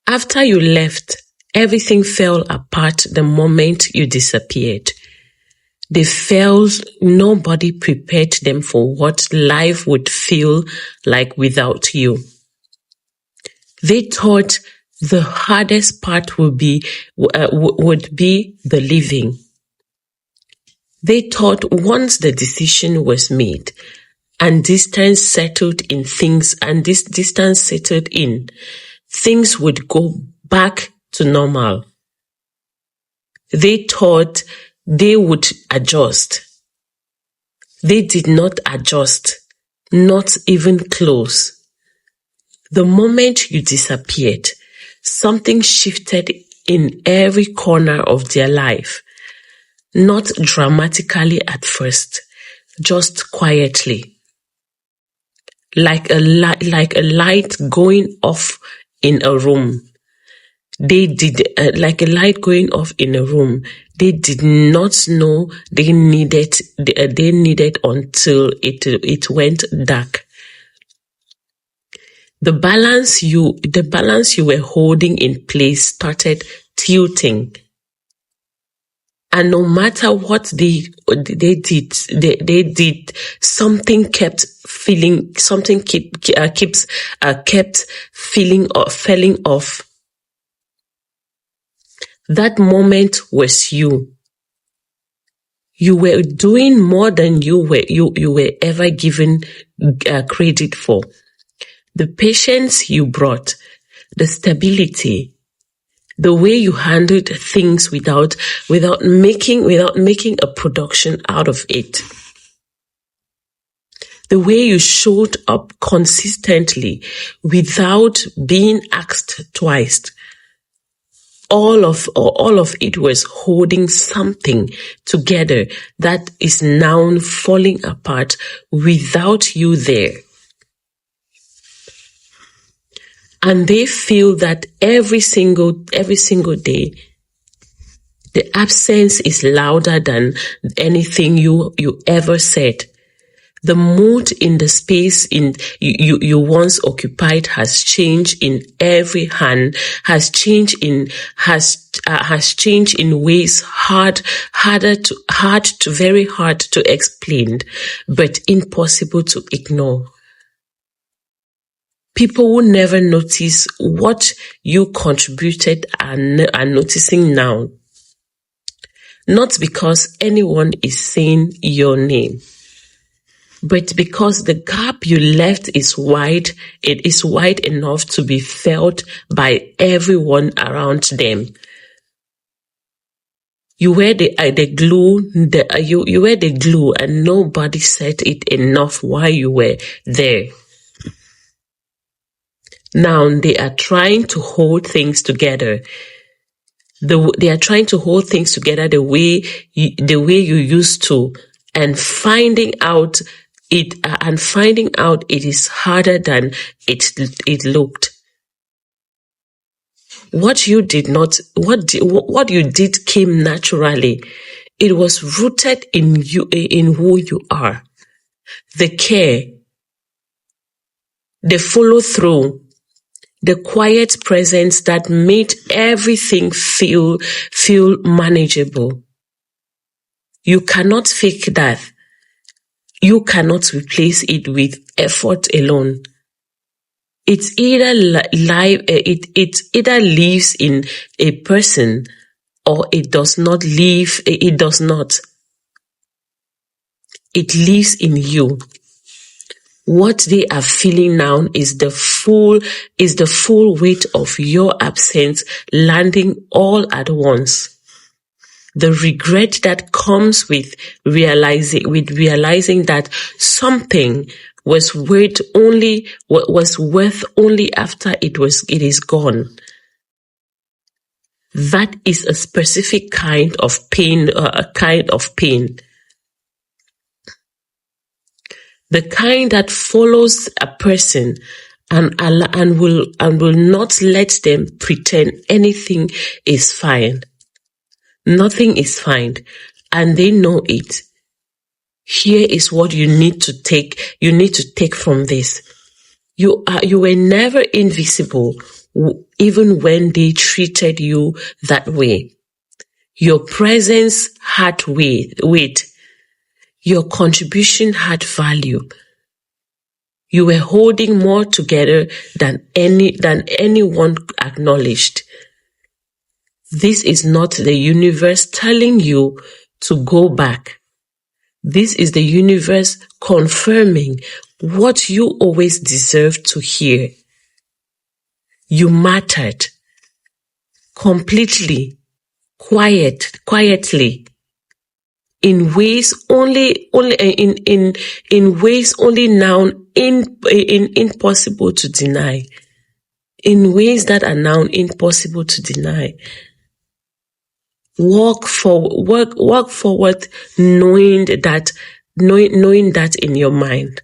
After you left, everything fell apart the moment you disappeared. They felt nobody prepared them for what life would feel like without you. They thought the hardest part would be the leaving. They thought once the decision was made and distance settled in, things would go back to normal. They thought they would adjust. They did not adjust, not even close. The moment you disappeared, something shifted in every corner of their life. Not dramatically at first, just quietly. Like a light going off in a room. Like a light going off in a room. They did not know they needed until it went dark. The balance you were holding in place started tilting. And no matter what they did, something kept falling off. That moment was you. You were doing more than you were ever given credit for. The patience you brought, the stability, the way you handled things without making a production out of it. The way you showed up consistently without being asked twice. All of it was holding something together that is now falling apart without you there. And they feel that every single day, the absence is louder than anything you ever said. The mood in the space you once occupied has changed in every hand, has changed in ways very hard to explain, but impossible to ignore. People who never notice what you contributed are noticing now. Not because anyone is saying your name, but because the gap you left is wide. It is wide enough to be felt by everyone around them. You were the glue. You were the glue, and nobody said it enough while you were there. Now they are trying to hold things together. They are trying to hold things together the way you used to, and finding out it is harder than it looked. What you did came naturally. It was rooted in you, in who you are. The care, the follow through, the quiet presence that made everything feel manageable. You cannot fake that. You cannot replace it with effort alone. It either lives in a person or it does not live. It does not. It lives in you. What they are feeling now is the full weight of your absence landing all at once. The regret that comes with realizing that something was worth only after it is gone. That is a specific kind of pain, the kind that follows a person and will not let them pretend anything is fine. Nothing is fine, and they know it. Here is what you need to take. You need to take from this. You were never invisible even when they treated you that way. Your presence had weight. Your contribution had value. You were holding more together than anyone acknowledged. This is not the universe telling you to go back. This is the universe confirming what you always deserved to hear. You mattered completely, quietly, in ways only now impossible to deny. In ways that are now impossible to deny. Walk forward knowing that in your mind.